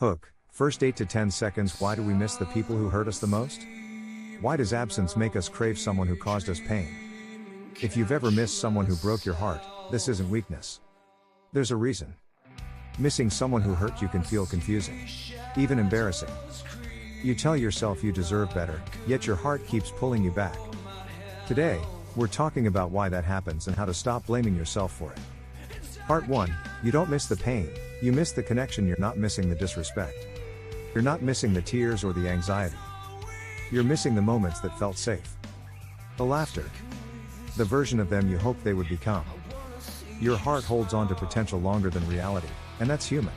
Hook, first 8 to 10 seconds. Why do we miss the people who hurt us the most? Why does absence make us crave someone who caused us pain? If you've ever missed someone who broke your heart, this isn't weakness. There's a reason. Missing someone who hurt you can feel confusing, even embarrassing. You tell yourself you deserve better, yet your heart keeps pulling you back. Today, we're talking about why that happens and how to stop blaming yourself for it. Part 1, you don't miss the pain, you miss the connection. You're not missing the disrespect. You're not missing the tears or the anxiety. You're missing the moments that felt safe. The laughter. The version of them you hoped they would become. Your heart holds on to potential longer than reality, and that's human.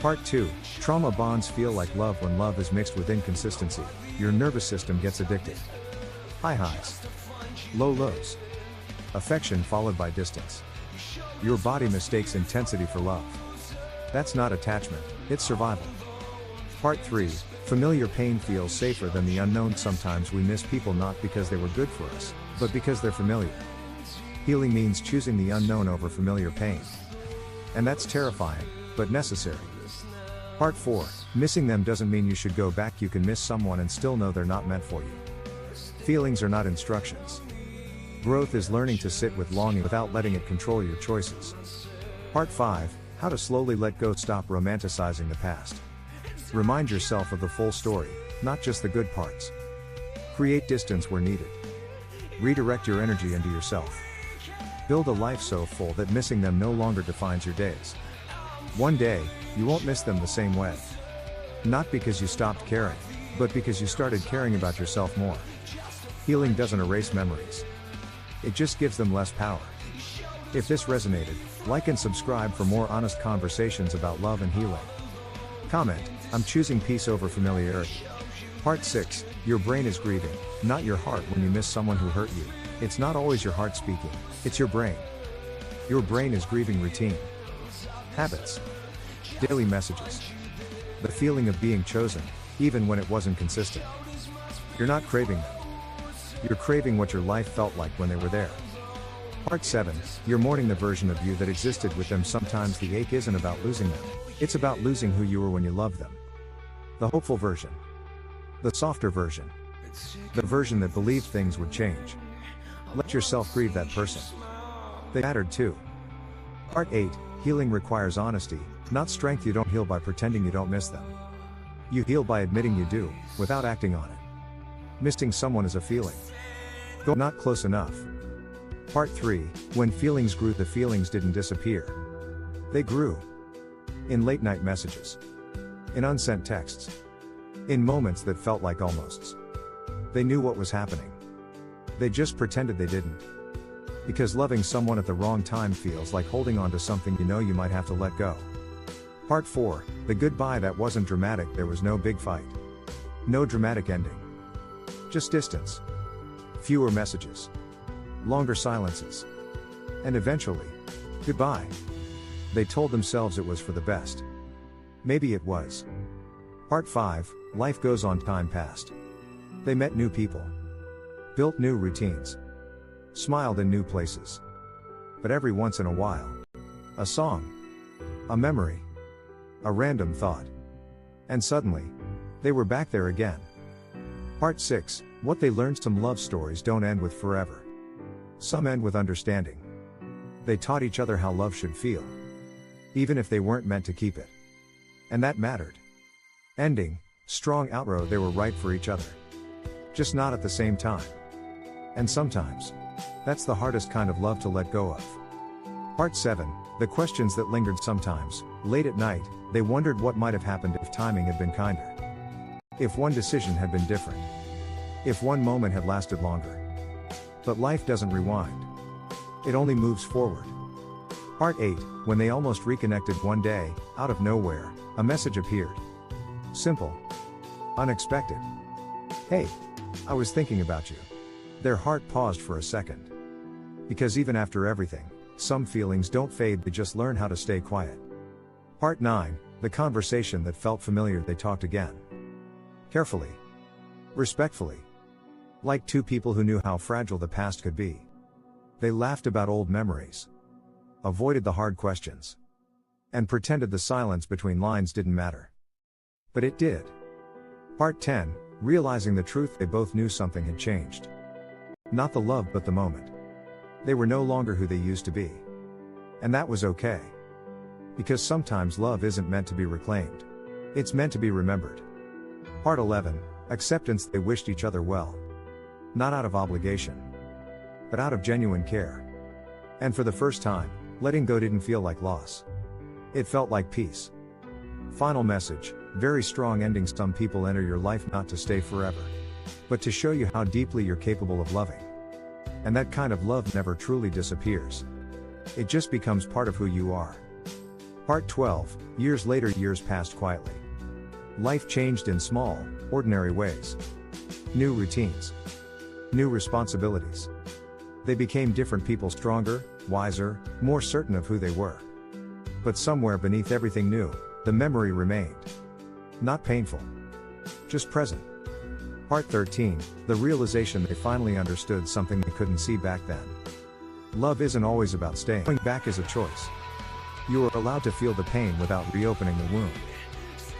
Part 2, trauma bonds feel like love when love is mixed with inconsistency. Your nervous system gets addicted. High highs. Low lows. Affection followed by distance. Your body mistakes intensity for love. That's not attachment, it's survival. Part 3, familiar pain feels safer than the unknown. Sometimes we miss people not because they were good for us, but because they're familiar. Healing means choosing the unknown over familiar pain. And that's terrifying, but necessary. Part 4, missing them doesn't mean you should go back. You can miss someone and still know they're not meant for you. Feelings are not instructions. Growth is learning to sit with longing without letting it control your choices. Part 5, how to slowly let go. Stop romanticizing the past. Remind yourself of the full story, not just the good parts. Create distance where needed. Redirect your energy into yourself. Build a life so full that missing them no longer defines your days. One day, you won't miss them the same way. Not because you stopped caring, but because you started caring about yourself more. Healing doesn't erase memories. It just gives them less power. If this resonated, like and subscribe for more honest conversations about love and healing. Comment, I'm choosing peace over familiarity. Part 6, your brain is grieving, not your heart. When you miss someone who hurt you, it's not always your heart speaking, it's your brain. Your brain is grieving routine. Habits. Daily messages. The feeling of being chosen, even when it wasn't consistent. You're not craving them. You're craving what your life felt like when they were there. Part 7, you're mourning the version of you that existed with them. Sometimes the ache isn't about losing them, it's about losing who you were when you loved them. The hopeful version. The softer version. The version that believed things would change. Let yourself grieve that person. They mattered too. Part 8, healing requires honesty, not strength. You don't heal by pretending you don't miss them. You heal by admitting you do, without acting on it. Missing someone is a feeling. Go not close enough. Part 3, when feelings grew. The feelings didn't disappear. They grew. In late night messages. In unsent texts. In moments that felt like almosts. They knew what was happening. They just pretended they didn't. Because loving someone at the wrong time feels like holding on to something you know you might have to let go. Part 4, the goodbye that wasn't dramatic. There was no big fight. No dramatic ending. Just distance. Fewer messages. Longer silences. And eventually, goodbye. They told themselves it was for the best. Maybe it was. Part 5, life goes on. Time passed. They met new people. Built new routines. Smiled in new places. But every once in a while, a song. A memory. A random thought. And suddenly, they were back there again. Part 6, what they learned. Some love stories don't end with forever. Some end with understanding. They taught each other how love should feel. Even if they weren't meant to keep it. And that mattered. Ending, strong outro. They were right for each other. Just not at the same time. And sometimes, that's the hardest kind of love to let go of. Part 7, the questions that lingered. Sometimes, late at night, they wondered what might have happened if timing had been kinder. If one decision had been different. If one moment had lasted longer. But life doesn't rewind. It only moves forward. Part 8, when they almost reconnected. One day, out of nowhere, a message appeared. Simple. Unexpected. Hey, I was thinking about you. Their heart paused for a second. Because even after everything, some feelings don't fade, they just learn how to stay quiet. Part 9, the conversation that felt familiar. They talked again. Carefully. Respectfully. Like two people who knew how fragile the past could be. They laughed about old memories. Avoided the hard questions. And pretended the silence between lines didn't matter. But it did. Part 10, realizing the truth, they both knew something had changed. Not the love, but the moment. They were no longer who they used to be. And that was okay. Because sometimes love isn't meant to be reclaimed. It's meant to be remembered. Part 11, acceptance, they wished each other well. Not out of obligation, but out of genuine care. And for the first time, letting go didn't feel like loss. It felt like peace. Final message, very strong ending. Some people enter your life not to stay forever, but to show you how deeply you're capable of loving. And that kind of love never truly disappears. It just becomes part of who you are. Part 12, years later, years passed quietly. Life changed in small, ordinary ways. New routines. New responsibilities. They became different people, stronger, wiser, more certain of who they were. But somewhere beneath everything new, the memory remained. Not painful. Just present. Part 13, the realization, they finally understood something they couldn't see back then. Love isn't always about staying. Going back is a choice. You are allowed to feel the pain without reopening the wound.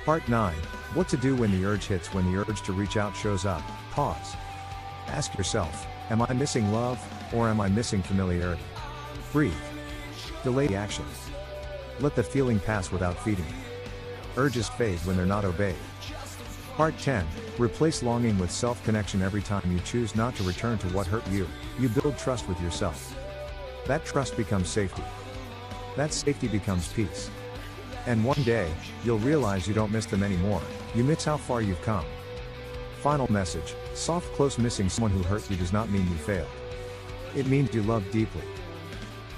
Part 9, what to do when the urge hits. When the urge to reach out shows up, pause. Ask yourself, am I missing love, or am I missing familiarity? Breathe. Delay the action. Let the feeling pass without feeding it. Urges fade when they're not obeyed. Part 10, replace longing with self-connection. Every time you choose not to return to what hurt you, you build trust with yourself. That trust becomes safety. That safety becomes peace. And one day, you'll realize you don't miss them anymore, you miss how far you've come. Final message, soft close. Missing someone who hurt you does not mean you failed. It means you love deeply.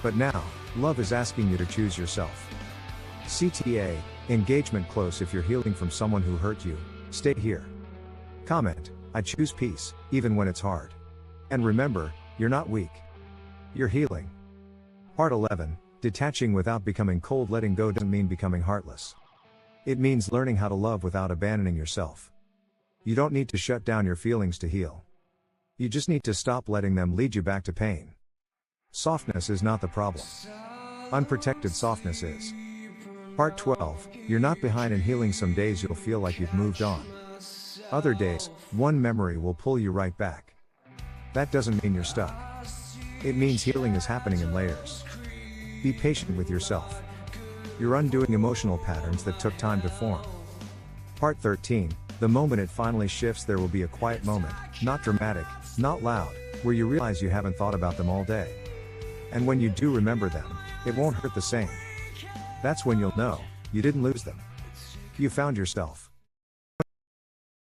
But now, love is asking you to choose yourself. CTA, engagement close. If you're healing from someone who hurt you, stay here. Comment, I choose peace, even when it's hard. And remember, you're not weak. You're healing. Part 11, detaching without becoming cold. Letting go doesn't mean becoming heartless. It means learning how to love without abandoning yourself. You don't need to shut down your feelings to heal. You just need to stop letting them lead you back to pain. Softness is not the problem. Unprotected softness is. Part 12, you're not behind in healing. Some days you'll feel like you've moved on. Other days, one memory will pull you right back. That doesn't mean you're stuck. It means healing is happening in layers. Be patient with yourself. You're undoing emotional patterns that took time to form. Part 13, the moment it finally shifts, there will be a quiet moment, not dramatic, not loud, where you realize you haven't thought about them all day. And when you do remember them, it won't hurt the same. That's when you'll know, you didn't lose them. You found yourself.